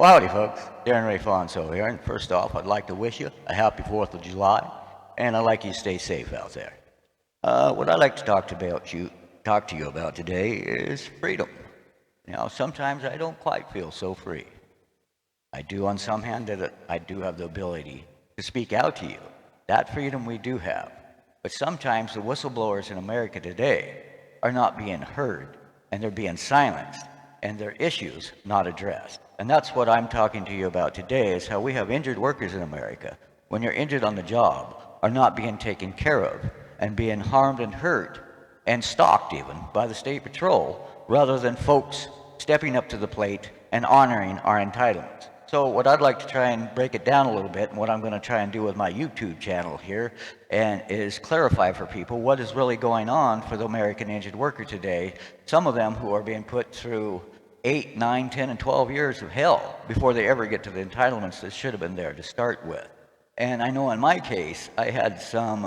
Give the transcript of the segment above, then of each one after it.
Well, howdy, folks. Darren Ray Fonso here. And first off, I'd like to wish you a happy 4th of July, and I'd like you to stay safe out there. What I'd like to talk to you about today is freedom. Now, sometimes I don't quite feel so free. I do, on some hand, that I do have the ability to speak out to you. That freedom we do have. But sometimes the whistleblowers in America today are not being heard, and they're being silenced, and their issues not addressed. And that's what I'm talking to you about today, is how we have injured workers in America, when you're injured on the job, are not being taken care of and being harmed and hurt and stalked even by the state patrol, rather than folks stepping up to the plate and honoring our entitlements. So what I'd like to try and break it down a little bit, and what I'm going to try and do with my YouTube channel here, and is clarify for people what is really going on for the American injured worker today. Some of them who are being put through 8, 9, 10, and 12 years of hell before they ever get to the entitlements that should have been there to start with. And I know in my case, I had some,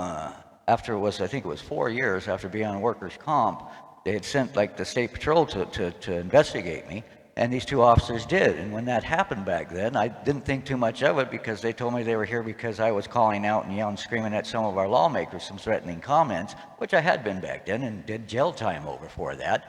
after it was, I think it was 4 years after being on workers' comp, they had sent like the state patrol to investigate me. And these two officers did. And when that happened back then, I didn't think too much of it, because they told me they were here because I was calling out and yelling, screaming at some of our lawmakers, some threatening comments, which I had been back then and did jail time over for that.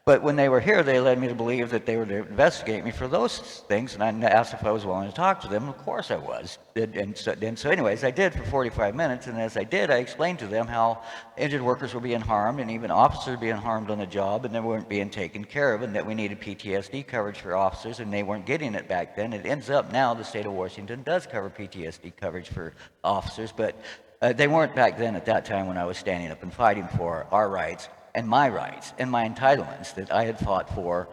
But when they were here, they led me to believe that they were to investigate me for those things, and I asked if I was willing to talk to them. Of course I was. And so anyways, I did for 45 minutes, and as I did, I explained to them how injured workers were being harmed, and even officers being harmed on the job, and they weren't being taken care of, and that we needed PTSD coverage for officers, and they weren't getting it back then. It ends up now the state of Washington does cover PTSD coverage for officers, but they weren't back then at that time when I was standing up and fighting for our rights and my rights and my entitlements that I had fought for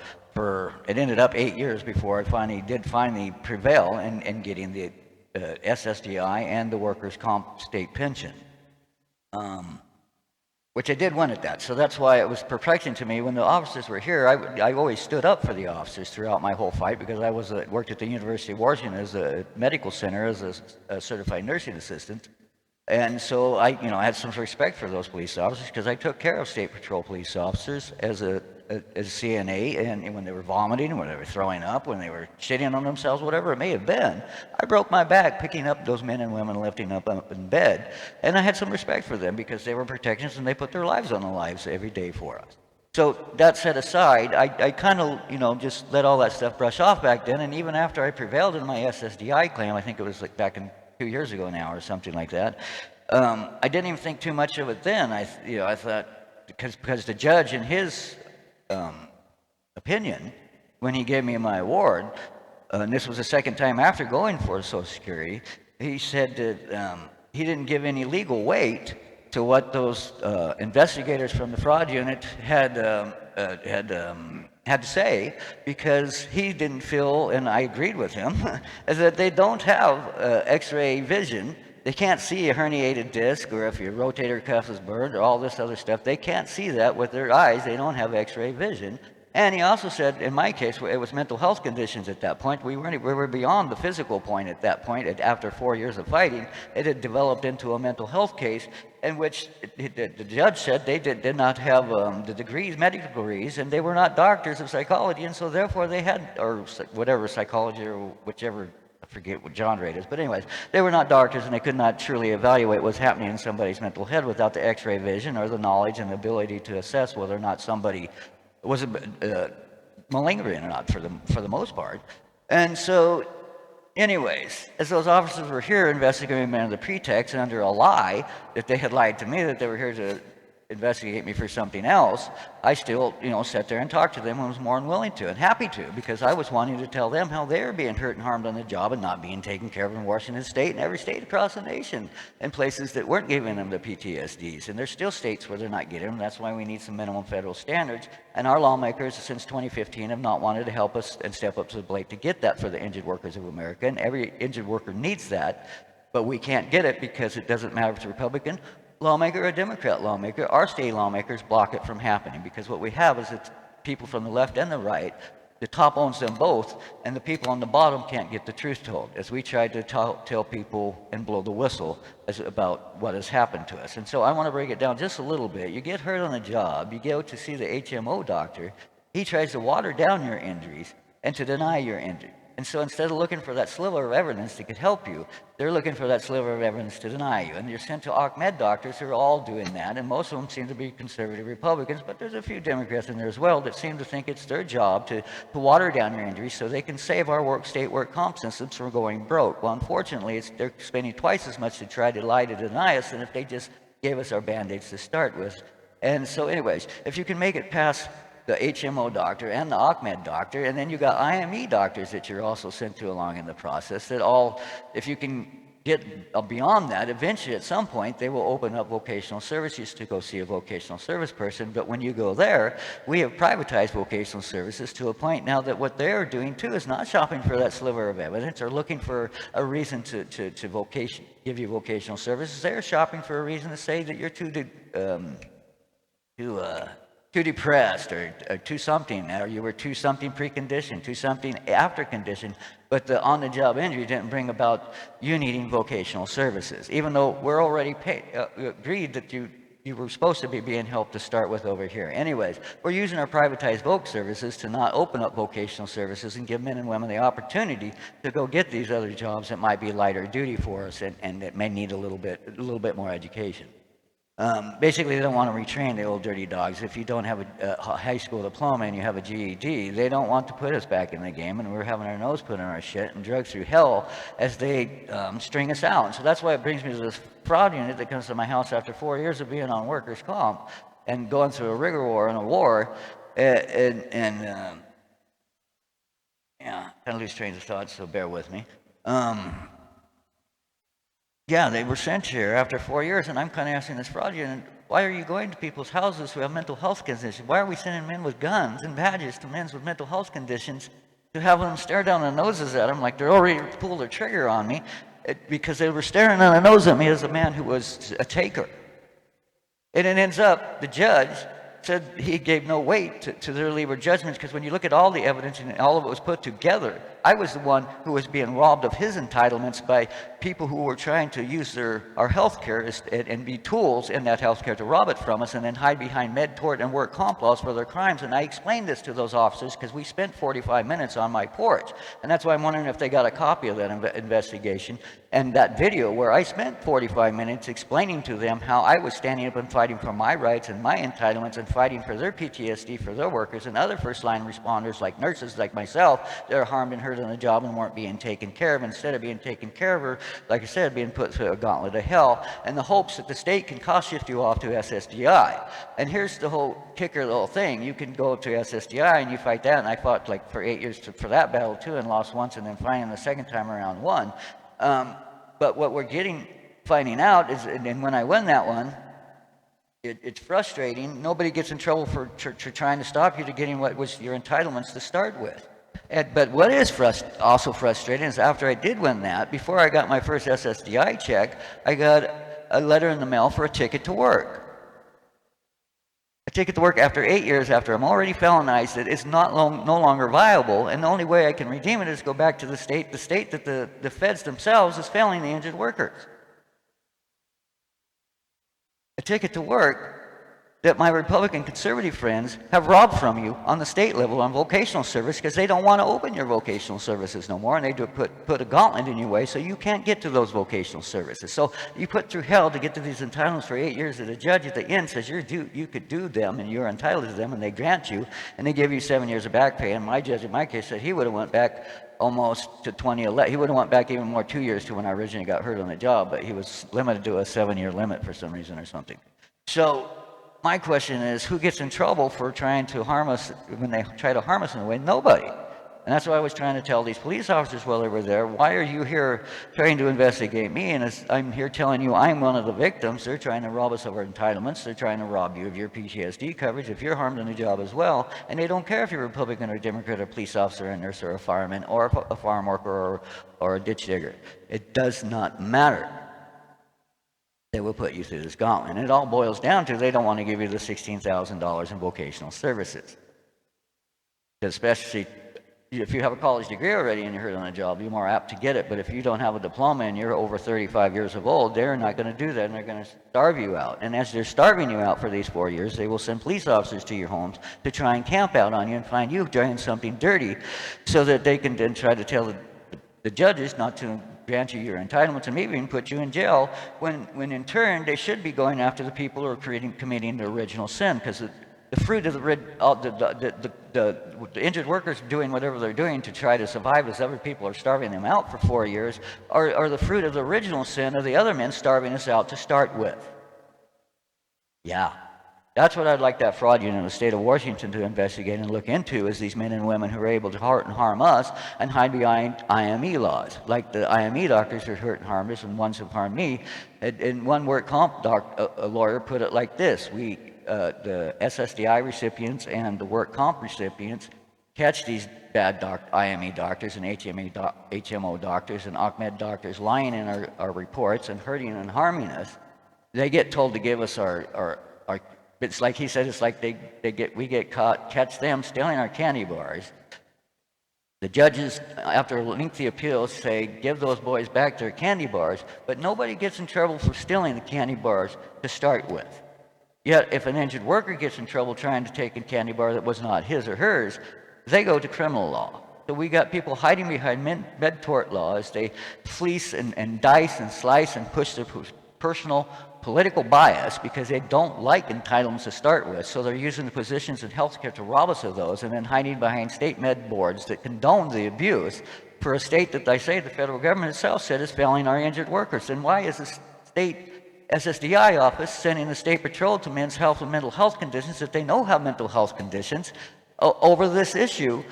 it ended up 8 years before I finally prevail in getting the SSDI and the workers' comp state pension, which I did win at that. So that's why it was perplexing to me when the officers were here. I always stood up for the officers throughout my whole fight, because I worked at the University of Washington as a medical center as a certified nursing assistant. And so I had some respect for those police officers, because I took care of state patrol police officers as a CNA, and when they were vomiting, when they were throwing up, when they were shitting on themselves, whatever it may have been, I broke my back picking up those men and women, lifting up in bed, and I had some respect for them because they were protections and they put their lives on the lives every day for us. So that set aside, I kind of, just let all that stuff brush off back then, and even after I prevailed in my SSDI claim, I think it was like back in 2 years ago now or something like that, I didn't even think too much of it then. I thought, because the judge in his opinion, when he gave me my award, and this was the second time after going for Social Security, he said that he didn't give any legal weight to what those investigators from the fraud unit had to say, because he didn't feel, and I agreed with him, that they don't have X-ray vision. They can't see a herniated disc, or if your rotator cuff is burned, or all this other stuff. They can't see that with their eyes. They don't have X-ray vision. And he also said, in my case, it was mental health conditions at that point. We were beyond the physical point at that point. After 4 years of fighting, it had developed into a mental health case, in which the judge said they did not have the degrees, medical degrees, and they were not doctors of psychology, and so therefore they had, or whatever psychology, or whichever, I forget what genre it is, but anyways, they were not doctors, and they could not truly evaluate what's happening in somebody's mental head without the X-ray vision or the knowledge and the ability to assess whether or not somebody was malingering or not, for the most part. And so anyways, as those officers were here investigating me under the pretext and under a lie that they had lied to me that they were here to investigate me for something else, I still, sat there and talked to them, and was more than willing to and happy to, because I was wanting to tell them how they were being hurt and harmed on the job and not being taken care of in Washington State and every state across the nation, and places that weren't giving them the PTSDs. And there's still states where they're not getting them. That's why we need some minimum federal standards. And our lawmakers, since 2015, have not wanted to help us and step up to the plate to get that for the injured workers of America. And every injured worker needs that, but we can't get it because it doesn't matter if it's a Republican lawmaker or a Democrat lawmaker. Our state lawmakers block it from happening, because what we have is that people from the left and the right, the top owns them both, and the people on the bottom can't get the truth told, as we tried to tell people and blow the whistle about what has happened to us. And so I want to break it down just a little bit. You get hurt on a job, you go to see the HMO doctor, he tries to water down your injuries and to deny your injury. And so instead of looking for that sliver of evidence that could help you, they're looking for that sliver of evidence to deny you. And you're sent to Ahmed doctors who are all doing that, and most of them seem to be conservative Republicans, but there's a few Democrats in there as well that seem to think it's their job to water down your injuries so they can save our state work comp systems from going broke. Well, unfortunately, they're spending twice as much to try to lie to deny us than if they just gave us our Band-Aids to start with. And so anyways, if you can make it past the HMO doctor and the Ahmed doctor, and then you got IME doctors that you're also sent to along in the process, that all, if you can get beyond that, eventually at some point they will open up vocational services to go see a vocational service person. But when you go there, we have privatized vocational services to a point now that what they're doing too is not shopping for that sliver of evidence or looking for a reason to give you vocational services. They're shopping for a reason to say that you're too depressed or too something, or you were too something preconditioned, too something after condition, but the on-the-job injury didn't bring about you needing vocational services, even though we're already agreed that you were supposed to be being helped to start with over here. Anyways, we're using our privatized voc services to not open up vocational services and give men and women the opportunity to go get these other jobs that might be lighter duty for us and that may need a little bit more education. Basically, they don't want to retrain the old dirty dogs. If you don't have a high school diploma and you have a GED, they don't want to put us back in the game, and we're having our nose put in our shit and drugged through hell as they string us out. And so that's why it brings me to this fraud unit that comes to my house after 4 years of being on workers' comp and going through a rigor war and a war, yeah, kind of lose trains of thought, so bear with me. Yeah, they were sent here after 4 years, and I'm kind of asking this fraudulent, why are you going to people's houses who have mental health conditions? Why are we sending men with guns and badges to men with mental health conditions to have them stare down their noses at them like they're already pulled their trigger on me because they were staring down their nose at me as a man who was a taker? And it ends up, the judge said he gave no weight to their legal judgments, because when you look at all the evidence and all of it was put together, I was the one who was being robbed of his entitlements by people who were trying to use our health care and be tools in that health care to rob it from us and then hide behind med tort and work comp laws for their crimes. And I explained this to those officers because we spent 45 minutes on my porch. And that's why I'm wondering if they got a copy of that investigation and that video where I spent 45 minutes explaining to them how I was standing up and fighting for my rights and my entitlements and fighting for their PTSD for their workers and other first-line responders like nurses like myself that are harmed and hurt on the job and weren't being taken care of. Instead of being taken care of, or like I said, being put through a gauntlet of hell in the hopes that the state can cost shift you off to SSDI. And here's the whole kicker of the whole thing. You can go to SSDI and you fight that, and I fought like for 8 years for that battle too and lost once, and then finally the second time around won. But what we're finding out is, and when I win that one, it's frustrating. Nobody gets in trouble for trying to stop you to getting what was your entitlements to start with. But what is also frustrating is after I did win that, before I got my first SSDI check, I got a letter in the mail for a ticket to work. A ticket to work after 8 years, after I'm already felonized, that is no longer viable, and the only way I can redeem it is go back to the state that the feds themselves is failing the injured workers. A ticket to work that my Republican conservative friends have robbed from you on the state level on vocational service because they don't want to open your vocational services no more, and they do put a gauntlet in your way so you can't get to those vocational services. So you put through hell to get to these entitlements for 8 years that a judge at the end says you could do them and you're entitled to them, and they grant you, and they give you 7 years of back pay. And my judge in my case said he would have went back almost to 2011. He would have went back even more, 2 years to when I originally got hurt on the job, but he was limited to a 7-year limit for some reason or something. So my question is, who gets in trouble for trying to harm us when they try to harm us in a way? Nobody. And that's why I was trying to tell these police officers while they were there, why are you here trying to investigate me? And I'm here telling you I'm one of the victims. They're trying to rob us of our entitlements. They're trying to rob you of your PTSD coverage if you're harmed in the job as well. And they don't care if you're a Republican or Democrat or police officer, a nurse or a fireman or a farm worker or a ditch digger. It does not matter. They will put you through this gauntlet. And it all boils down to they don't want to give you the $16,000 in vocational services. Especially if you have a college degree already and you're hurt on a job, you're more apt to get it. But if you don't have a diploma and you're over 35 years of old, they're not going to do that, and they're going to starve you out. And as they're starving you out for these 4 years, they will send police officers to your homes to try and camp out on you and find you doing something dirty, so that they can then try to tell the judges not to grant you your entitlements and maybe even put you in jail, when in turn they should be going after the people who are committing the original sin, because the fruit of the injured workers doing whatever they're doing to try to survive as other people are starving them out for 4 years are the fruit of the original sin of the other men starving us out to start with. Yeah. That's what I'd like that fraud unit in the state of Washington to investigate and look into, is these men and women who are able to hurt and harm us and hide behind IME laws. Like the IME doctors who hurt and harmed us, and ones who harmed me. And one work comp lawyer put it like this: the SSDI recipients and the work comp recipients catch these bad IME doctors and HMO doctors and ACMED doctors lying in our reports and hurting and harming us. They get told to give us our it's like he said, it's like we get caught, catch them stealing our candy bars. The judges, after lengthy appeals, say, give those boys back their candy bars, but nobody gets in trouble for stealing the candy bars to start with. Yet, if an injured worker gets in trouble trying to take a candy bar that was not his or hers, they go to criminal law. So we got people hiding behind med tort laws. They fleece and dice and slice and push their personal political bias because they don't like entitlements to start with. So they're using the positions in healthcare to rob us of those, and then hiding behind state med boards that condone the abuse for a state that I say the federal government itself said is failing our injured workers. And why is the state SSDI office sending the state patrol to men's health and mental health conditions that they know have mental health conditions over this issue,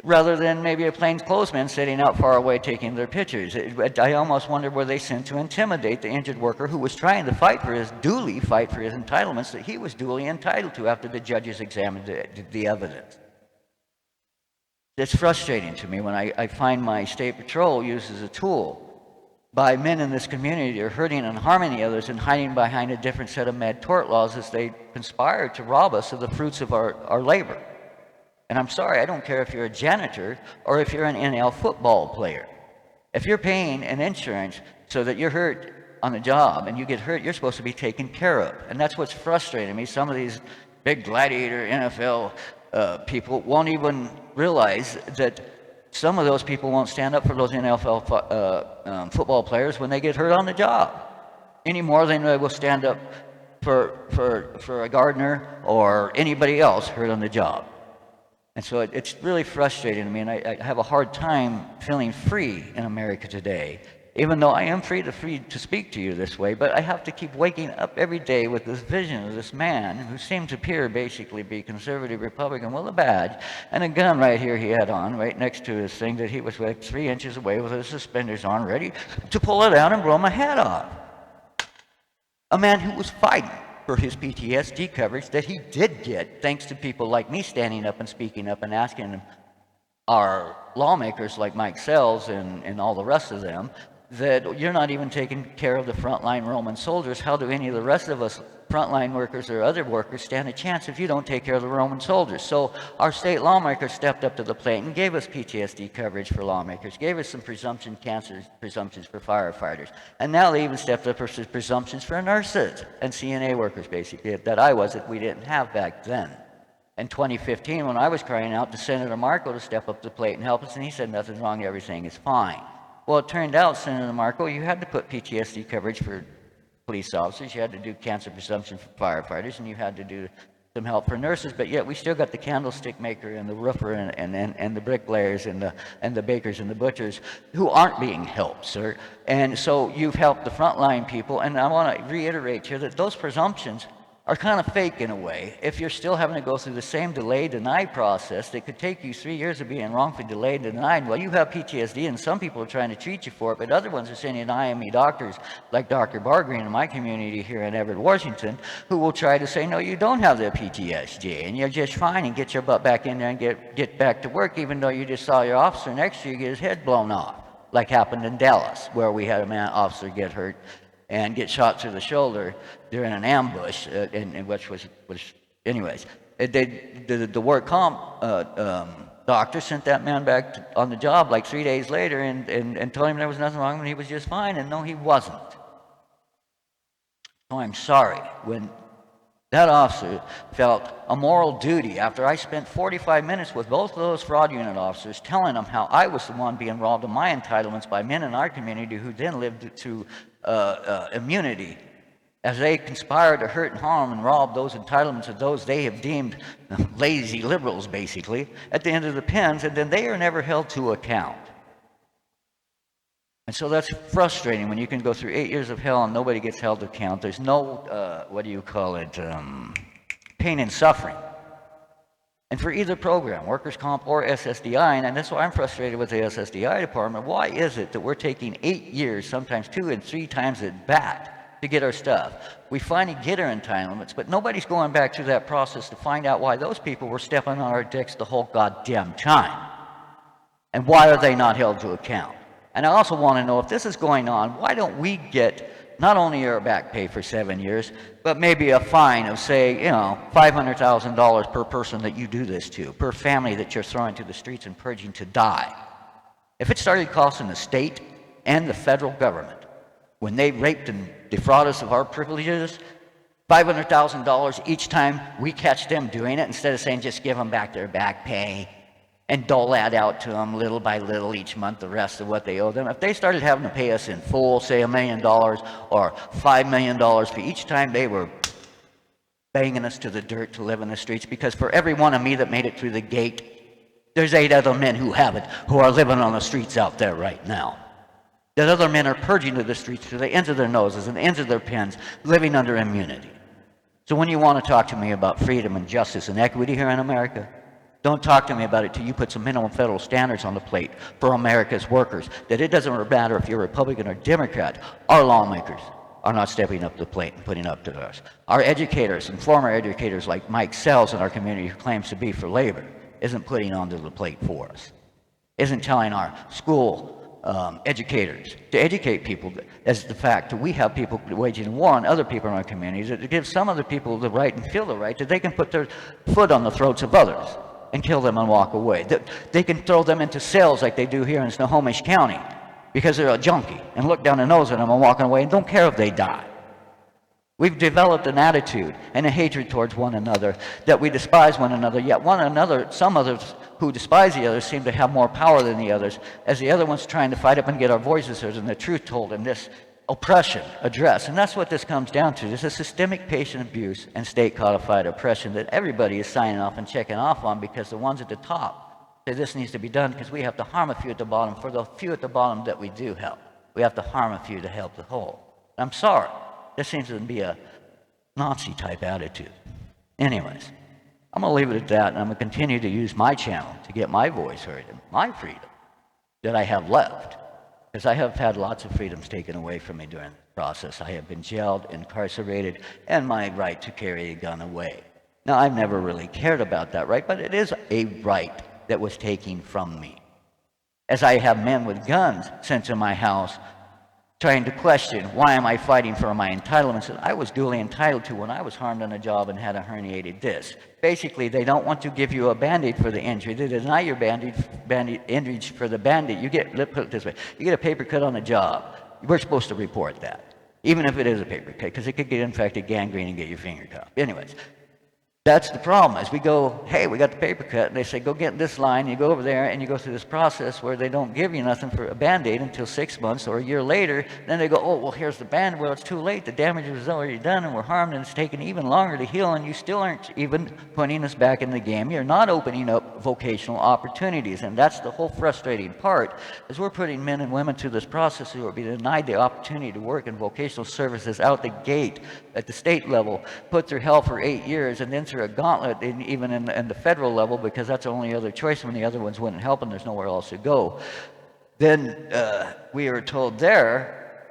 rather than maybe a plainclothesman sitting out far away taking their pictures? I almost wonder, were they sent to intimidate the injured worker who was trying to fight for his entitlements that he was duly entitled to after the judges examined the evidence? It's frustrating to me when I find my state patrol used as a tool by men in this community who are hurting and harming the others and hiding behind a different set of med tort laws as they conspire to rob us of the fruits of our labor. And I'm sorry, I don't care if you're a janitor or if you're an NL football player. If you're paying an insurance so that you're hurt on the job and you get hurt, you're supposed to be taken care of. And that's what's frustrating me. Some of these big gladiator NFL people won't even realize that some of those people won't stand up for those NFL football players when they get hurt on the job, any more than they will stand up for a gardener or anybody else hurt on the job. And so it's really frustrating to me, and I have a hard time feeling free in America today, even though I am free to speak to you this way. But I have to keep waking up every day with this vision of this man who seemed to appear basically be conservative Republican with a badge and a gun right here he had on, right next to his thing that he was like 3 inches away with his suspenders on, ready to pull it out and blow my head off. A man who was fighting for his PTSD coverage that he did get, thanks to people like me standing up and speaking up and asking our lawmakers like Mike Sells and all the rest of them, that you're not even taking care of the frontline Roman soldiers. How do any of the rest of us frontline workers or other workers stand a chance if you don't take care of the Roman soldiers? So our state lawmakers stepped up to the plate and gave us PTSD coverage for lawmakers, gave us some cancer presumptions for firefighters, and now they even stepped up for presumptions for nurses and CNA workers, basically, that we didn't have back then. In 2015, when I was crying out to Senator Marco to step up to the plate and help us, and he said nothing's wrong, everything is fine. Well, it turned out, Senator Marco, you had to put PTSD coverage for police officers, you had to do cancer presumption for firefighters, and you had to do some help for nurses, but yet we still got the candlestick maker and the roofer and the bricklayers and the bakers and the butchers who aren't being helped, sir. And so you've helped the frontline people, and I want to reiterate here that those presumptions are kind of fake in a way. If you're still having to go through the same delay-deny process that could take you 3 years of being wrongfully delayed and denied, well, you have PTSD, and some people are trying to treat you for it, but other ones are sending IME doctors like Dr. Bargreen in my community here in Everett, Washington, who will try to say, no, you don't have the PTSD, and you're just fine, and get your butt back in there and get back to work, even though you just saw your officer next to you get his head blown off, like happened in Dallas, where we had a officer get hurt and get shot through the shoulder during an ambush, which was anyways. The work comp doctor sent that man back on the job like 3 days later and told him there was nothing wrong and he was just fine, and no, he wasn't. So I'm sorry when that officer felt a moral duty after I spent 45 minutes with both of those fraud unit officers telling them how I was the one being robbed of my entitlements by men in our community who then lived to immunity as they conspired to hurt and harm and rob those entitlements of those they have deemed lazy liberals, basically, at the end of the pens, and then they are never held to account. And so that's frustrating when you can go through 8 years of hell and nobody gets held to account. There's no, pain and suffering. And for either program, workers' comp or SSDI, and that's why I'm frustrated with the SSDI department, why is it that we're taking 8 years, sometimes 2 and 3 times at bat, to get our stuff? We finally get our entitlements, but nobody's going back through that process to find out why those people were stepping on our dicks the whole goddamn time. And why are they not held to account? And I also want to know, if this is going on, why don't we get not only our back pay for 7 years, but maybe a fine of, say, $500,000 per person that you do this to, per family that you're throwing to the streets and purging to die. If it started costing the state and the federal government, when they raped and defraud us of our privileges, $500,000 each time we catch them doing it, instead of saying just give them back their back pay, and dole that out to them little by little each month, the rest of what they owe them. If they started having to pay us in full, say $1 million or $5 million for each time they were banging us to the dirt to live in the streets, because for every one of me that made it through the gate, there's 8 other men who haven't, who are living on the streets out there right now. That other men are purging to the streets to the ends of their noses and the ends of their pens, living under immunity. So when you want to talk to me about freedom and justice and equity here in America, don't talk to me about it till you put some minimum federal standards on the plate for America's workers, that it doesn't matter if you're Republican or Democrat, our lawmakers are not stepping up to the plate and putting up to us. Our educators and former educators like Mike Sells in our community, who claims to be for labor, isn't putting onto the plate for us, isn't telling our school educators to educate people as the fact that we have people waging war on other people in our communities, that gives some other people the right and feel the right that they can put their foot on the throats of others and kill them and walk away. That they can throw them into cells like they do here in Snohomish County because they're a junkie, and look down the nose at them and walking away and don't care if they die. We've developed an attitude and a hatred towards one another, that we despise one another, yet one another, some others who despise the others seem to have more power than the others, as the other one's trying to fight up and get our voices heard and the truth told in this oppression addressed. And that's what this comes down to. There's a systemic patient abuse and state codified oppression that everybody is signing off and checking off on, because the ones at the top say this needs to be done because we have to harm a few at the bottom for the few at the bottom that we do help. We have to harm a few to help the whole. I'm sorry. This seems to be a Nazi-type attitude. Anyways, I'm going to leave it at that, and I'm going to continue to use my channel to get my voice heard and my freedom that I have left. Because I have had lots of freedoms taken away from me during the process. I have been jailed, incarcerated, and my right to carry a gun away. Now, I've never really cared about that right, but it is a right that was taken from me. As I have men with guns sent to my house trying to question, why am I fighting for my entitlements that I was duly entitled to when I was harmed on a job and had a herniated disc? Basically, they don't want to give you a Band-Aid for the injury. They deny your Band-Aid injury for the Band-Aid. Let's put it this way, you get a paper cut on the job, we're supposed to report that, even if it is a paper cut, because it could get infected, gangrene, and get your finger cut. Anyways, that's the problem. As we go, hey, we got the paper cut, and they say, go get this line, you go over there, and you go through this process where they don't give you nothing for a Band-Aid until 6 months or a year later. Then they go, oh, well, here's the Band-Aid. Well, it's too late. The damage was already done, and we're harmed, and it's taken even longer to heal, and you still aren't even putting us back in the game. You're not opening up vocational opportunities, and that's the whole frustrating part, is we're putting men and women through this process who are being denied the opportunity to work in vocational services out the gate at the state level, put through hell for 8 years, and then through a gauntlet even in the federal level, because that's the only other choice when the other ones wouldn't help and there's nowhere else to go. Then we were told there,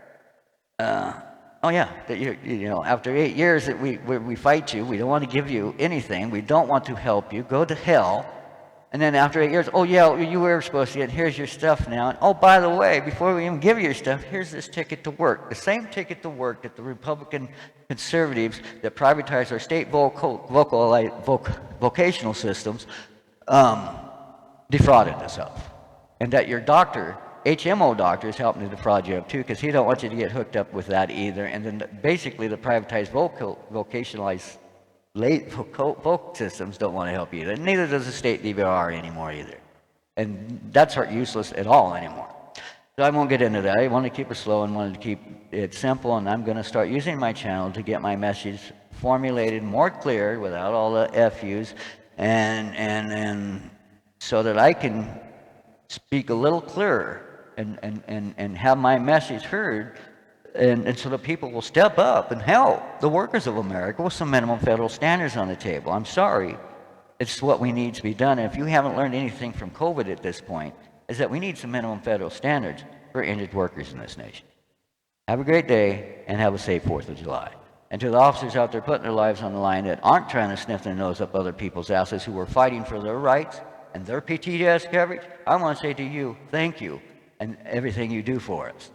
oh yeah, that you know, after 8 years that we fight you, we don't want to give you anything, we don't want to help you, go to hell. And then after 8 years, oh yeah, you were supposed to get, here's your stuff now. And oh, by the way, before we even give you your stuff, here's this ticket to work. The same ticket to work that the Republican conservatives that privatize our state vocational systems defrauded us of. And that your doctor, HMO doctor, is helping to defraud you of too, because he don't want you to get hooked up with that either. And then basically the privatized vocationalized voc systems don't want to help you either. Neither does the state DVR anymore either. And that's useless at all anymore. So I won't get into that. I want to keep it slow and wanted to keep it simple, and I'm going to start using my channel to get my message formulated more clear without all the FUs, and so that I can speak a little clearer and have my message heard, and so that people will step up and help the workers of America with some minimum federal standards on the table. I'm sorry. It's what we need to be done. And if you haven't learned anything from COVID at this point, is that we need some minimum federal standards for injured workers in this nation. Have a great day and have a safe 4th of July. And to the officers out there putting their lives on the line that aren't trying to sniff their nose up other people's asses, who are fighting for their rights and their PTS coverage, I want to say to you, thank you and everything you do for us.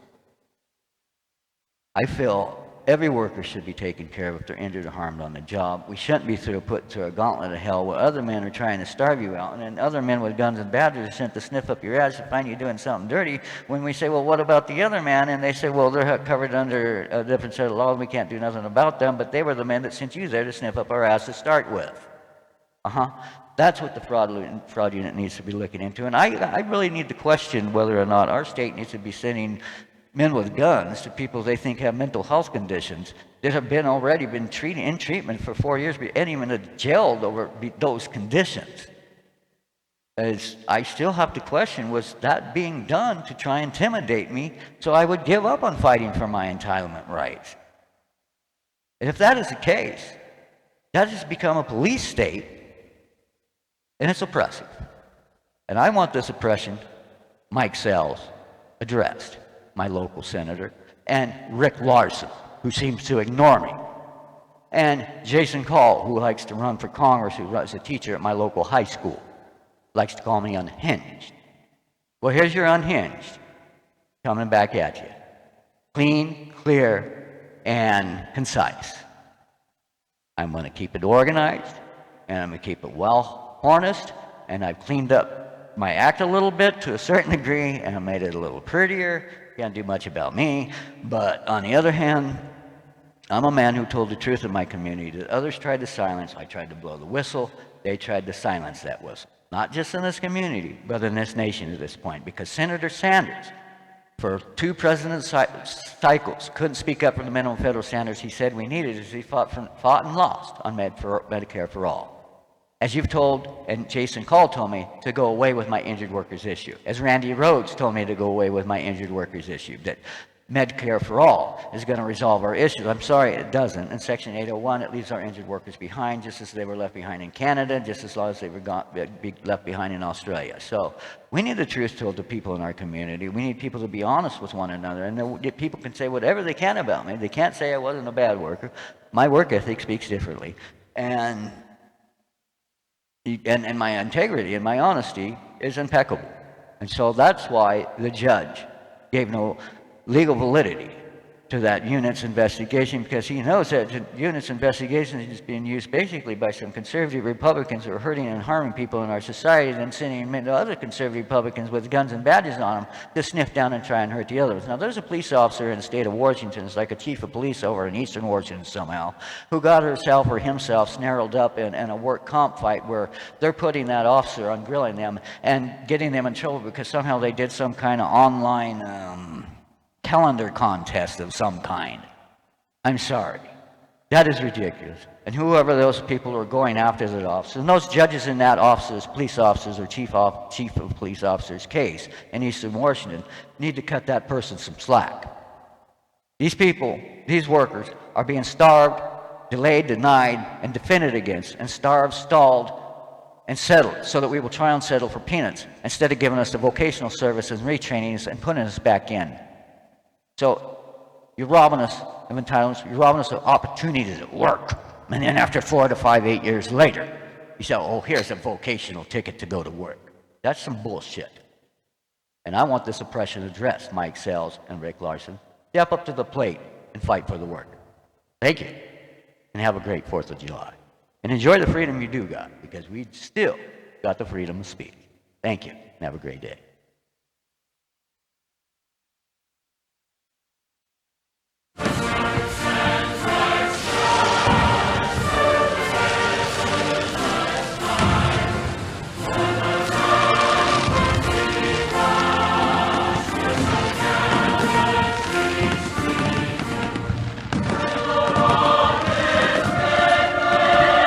I feel every worker should be taken care of if they're injured or harmed on the job. We shouldn't be put through a gauntlet of hell where other men are trying to starve you out, and then other men with guns and badges are sent to sniff up your ass to find you doing something dirty. When we say, well, what about the other man? And they say, well, they're covered under a different set of laws. We can't do nothing about them, but they were the men that sent you there to sniff up our ass to start with. That's what the fraud unit needs to be looking into. And I really need to question whether or not our state needs to be sending men with guns to people they think have mental health conditions that have already been in treatment for 4 years and even jailed over those conditions. As I still have to question, was that being done to try and intimidate me so I would give up on fighting for my entitlement rights? And if that is the case, that has become a police state, and it's oppressive. And I want this oppression, Mike Sells, addressed. My local senator, and Rick Larson, who seems to ignore me, and Jason Call, who likes to run for Congress, who was a teacher at my local high school, likes to call me unhinged. Well, here's your unhinged coming back at you. Clean, clear, and concise. I'm going to keep it organized, and I'm going to keep it well harnessed, and I've cleaned up my act a little bit to a certain degree, and I made it a little prettier. Can't do much about me, but on the other hand, I'm a man who told the truth in my community that others tried to silence. I tried to blow the whistle. They tried to silence that whistle. Not just in this community, but in this nation at this point, because Senator Sanders, for 2 president cycles, couldn't speak up for the minimum federal standards he said we needed as he fought and lost on Medicare for all. As you've told, and Jason Call told me, to go away with my injured workers issue. As Randy Rhodes told me to go away with my injured workers issue, that Medicare for all is going to resolve our issues. I'm sorry, it doesn't. In Section 801, it leaves our injured workers behind, just as they were left behind in Canada, just as long as they were left behind in Australia. So we need the truth told to people in our community. We need people to be honest with one another. And people can say whatever they can about me. They can't say I wasn't a bad worker. My work ethic speaks differently. And my integrity and my honesty is impeccable. And so that's why the judge gave no legal validity to that unit's investigation, because he knows that the unit's investigation is being used basically by some conservative Republicans who are hurting and harming people in our society, and sending them to other conservative Republicans with guns and badges on them to sniff down and try and hurt the others. Now, there's a police officer in the state of Washington, it's like a chief of police over in eastern Washington somehow, who got herself or himself snarled up in a work comp fight where they're putting that officer on grilling them and getting them in trouble because somehow they did some kind of online calendar contest of some kind. I'm sorry. That is ridiculous. And whoever those people are going after that officer, and those judges in that officer's, police officers or chief of police officer's case in Eastern Washington, need to cut that person some slack. These people, these workers, are being starved, delayed, denied, and defended against, and starved, stalled, and settled, so that we will try and settle for peanuts instead of giving us the vocational services and retrainings and putting us back in. So you're robbing us of entitlements, you're robbing us of opportunities at work, and then after 4 to 5, 8 years later, you say, oh, here's a vocational ticket to go to work. That's some bullshit. And I want this oppression addressed, Mike Sells and Rick Larson. Step up to the plate and fight for the work. Thank you, and have a great 4th of July. And enjoy the freedom you do got, because we still got the freedom of speech. Thank you, and have a great day.